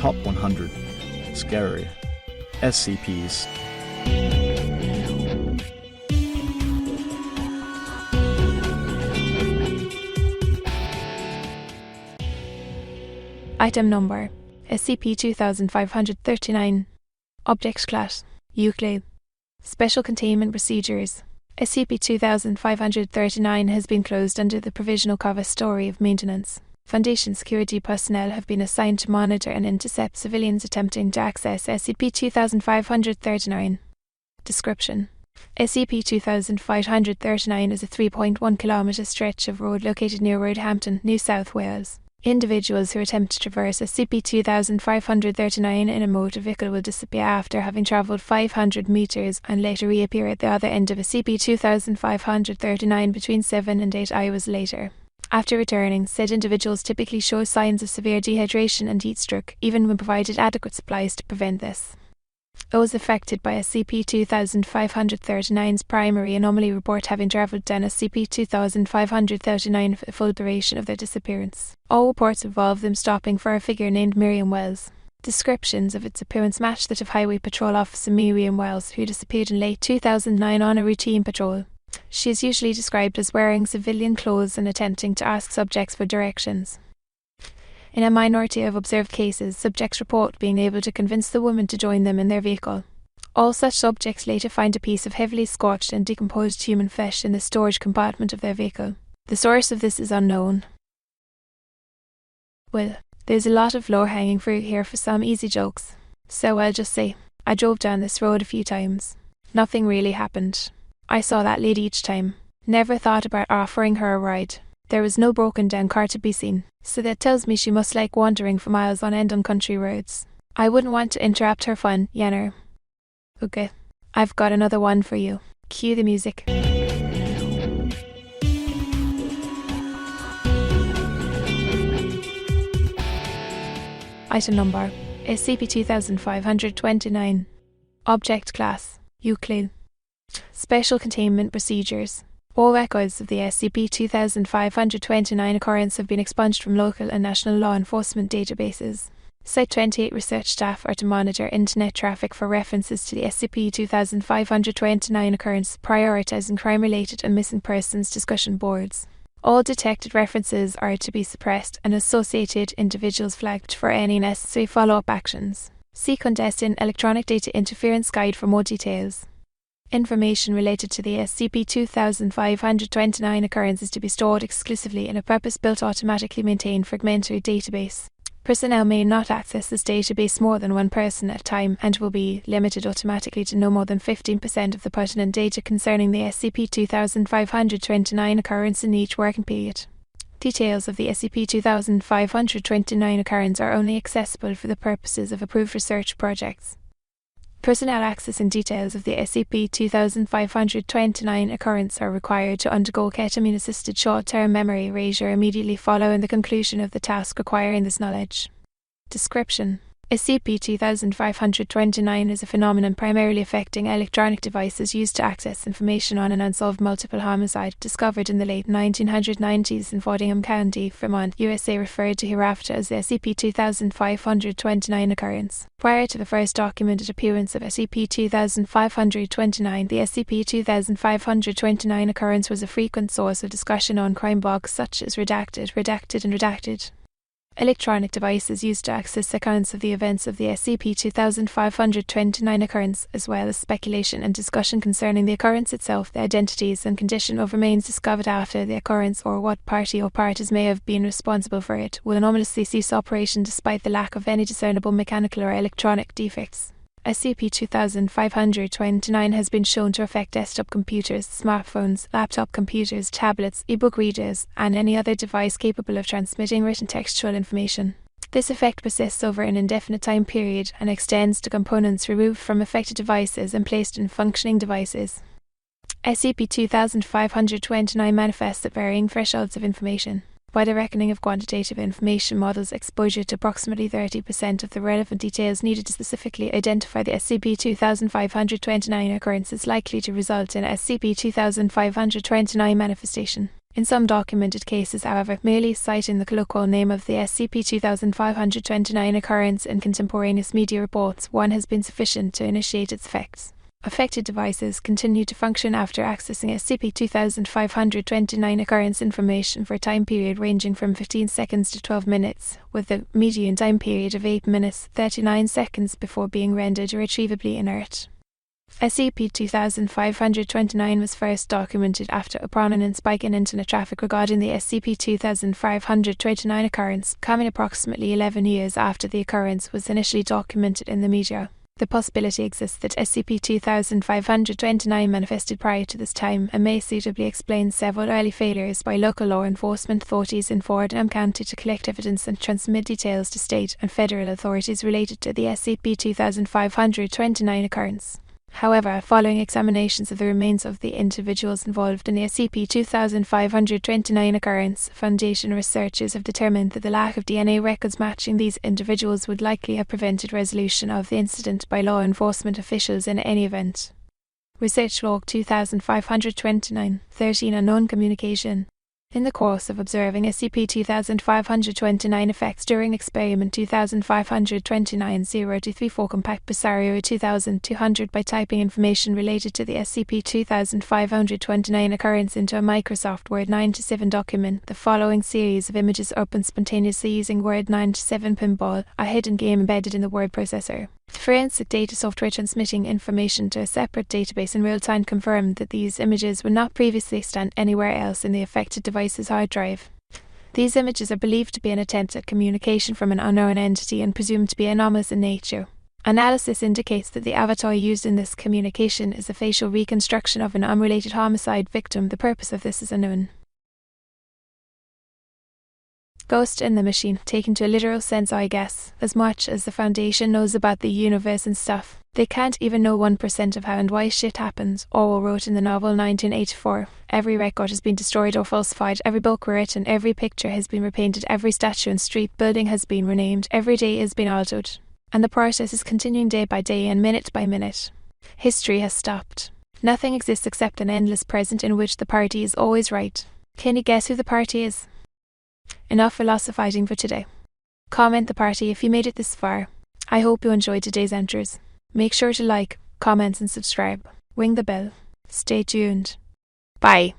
Top 100 Scary SCPs. Item number SCP-2539. Object Class Euclid. Special Containment Procedures. SCP-2539 has been closed under the provisional cover story of maintenance. Foundation security personnel have been assigned to monitor and intercept civilians attempting to access SCP-2539. Description: SCP-2539 is a 3.1 km stretch of road located near Roehampton, New South Wales. Individuals who attempt to traverse SCP-2539 in a motor vehicle will disappear after having travelled 500 metres and later reappear at the other end of SCP-2539 between 7 and 8 hours later. After returning, said individuals typically show signs of severe dehydration and heat stroke, even when provided adequate supplies to prevent this. Those affected by SCP-2539's primary anomaly report having travelled down SCP-2539 for the full duration of their disappearance. All reports involve them stopping for a figure named Miriam Wells. Descriptions of its appearance match that of Highway Patrol Officer Miriam Wells, who disappeared in late 2009 on a routine patrol. She is usually described as wearing civilian clothes and attempting to ask subjects for directions. In a minority of observed cases, subjects report being able to convince the woman to join them in their vehicle. All such subjects later find a piece of heavily scorched and decomposed human flesh in the storage compartment of their vehicle. The source of this is unknown. Well, there's a lot of low-hanging fruit here for some easy jokes. So I'll just say, I drove down this road a few times. Nothing really happened. I saw that lady each time. Never thought about offering her a ride. There was no broken down car to be seen, so that tells me she must like wandering for miles on end on country roads. I wouldn't want to interrupt her fun, Yenner. Okay, I've got another one for you. Cue the music. Item number SCP-2529. Object Class Euclid. Special Containment Procedures. All records of the SCP-2529 occurrence have been expunged from local and national law enforcement databases. Site-28 research staff are to monitor internet traffic for references to the SCP-2529 occurrence, prioritizing crime-related and missing persons discussion boards. All detected references are to be suppressed and associated individuals flagged for any necessary follow-up actions. See Clandestine Electronic Data Interference Guide for more details. Information related to the SCP-2529 occurrence is to be stored exclusively in a purpose-built automatically maintained fragmentary database. Personnel may not access this database more than one person at a time and will be limited automatically to no more than 15% of the pertinent data concerning the SCP-2529 occurrence in each working period. Details of the SCP-2529 occurrence are only accessible for the purposes of approved research projects. Personnel accessing details of the SCP-2529 occurrence are required to undergo ketamine-assisted short-term memory erasure immediately following the conclusion of the task requiring this knowledge. Description: SCP-2529 is a phenomenon primarily affecting electronic devices used to access information on an unsolved multiple homicide discovered in the late 1990s in Fordingham County, Vermont, USA, referred to hereafter as the SCP-2529 occurrence. Prior to the first documented appearance of SCP-2529, the SCP-2529 occurrence was a frequent source of discussion on crime blogs such as Redacted, Redacted, and Redacted. Electronic devices used to access accounts of the events of the SCP-2529 occurrence, as well as speculation and discussion concerning the occurrence itself, the identities and condition of remains discovered after the occurrence, or what party or parties may have been responsible for it, will anomalously cease operation despite the lack of any discernible mechanical or electronic defects. SCP-2529 has been shown to affect desktop computers, smartphones, laptop computers, tablets, e-book readers, and any other device capable of transmitting written textual information. This effect persists over an indefinite time period and extends to components removed from affected devices and placed in functioning devices. SCP-2529 manifests at varying thresholds of information. By the reckoning of quantitative information models, exposure to approximately 30% of the relevant details needed to specifically identify the SCP-2529 occurrence is likely to result in SCP-2529 manifestation. In some documented cases, however, merely citing the colloquial name of the SCP-2529 occurrence in contemporaneous media reports has been sufficient to initiate its effects. Affected devices continue to function after accessing SCP-2529 occurrence information for a time period ranging from 15 seconds to 12 minutes, with a median time period of 8 minutes 39 seconds before being rendered irretrievably inert. SCP-2529 was first documented after a prominent spike in internet traffic regarding the SCP-2529 occurrence, coming approximately 11 years after the occurrence was initially documented in the media. The possibility exists that SCP-2529 manifested prior to this time and may suitably explain several early failures by local law enforcement authorities in Ford and County to collect evidence and transmit details to state and federal authorities related to the SCP-2529 occurrence. However, following examinations of the remains of the individuals involved in the SCP-2529 occurrence, Foundation researchers have determined that the lack of DNA records matching these individuals would likely have prevented resolution of the incident by law enforcement officials in any event. Research Log 2529, 13 Unknown Communication. In the course of observing SCP-2529 effects during experiment 2529-0-34 compact Presario 2200 by typing information related to the SCP-2529 occurrence into a Microsoft Word 9-7 document, the following series of images opened spontaneously using Word 9-7 Pinball, a hidden game embedded in the word processor. Forensic data software transmitting information to a separate database in real time confirmed that these images would not previously stand anywhere else in the affected device's hard drive. These images are believed to be an attempt at communication from an unknown entity and presumed to be anomalous in nature. Analysis indicates that the avatar used in this communication is a facial reconstruction of an unrelated homicide victim. The purpose of this is unknown. Ghost in the machine, taken to a literal sense, I guess. As much as the Foundation knows about the universe and stuff, they can't even know 1% of how and why shit happens. Orwell wrote in the novel 1984, every record has been destroyed or falsified, every book written, every picture has been repainted, every statue and street building has been renamed, every day has been altered. And the process is continuing day by day and minute by minute. History has stopped. Nothing exists except an endless present in which the party is always right. Can you guess who the party is? Enough philosophizing for today. Comment the party if you made it this far. I hope you enjoyed today's entries. Make sure to like, comment and subscribe. Ring the bell. Stay tuned. Bye.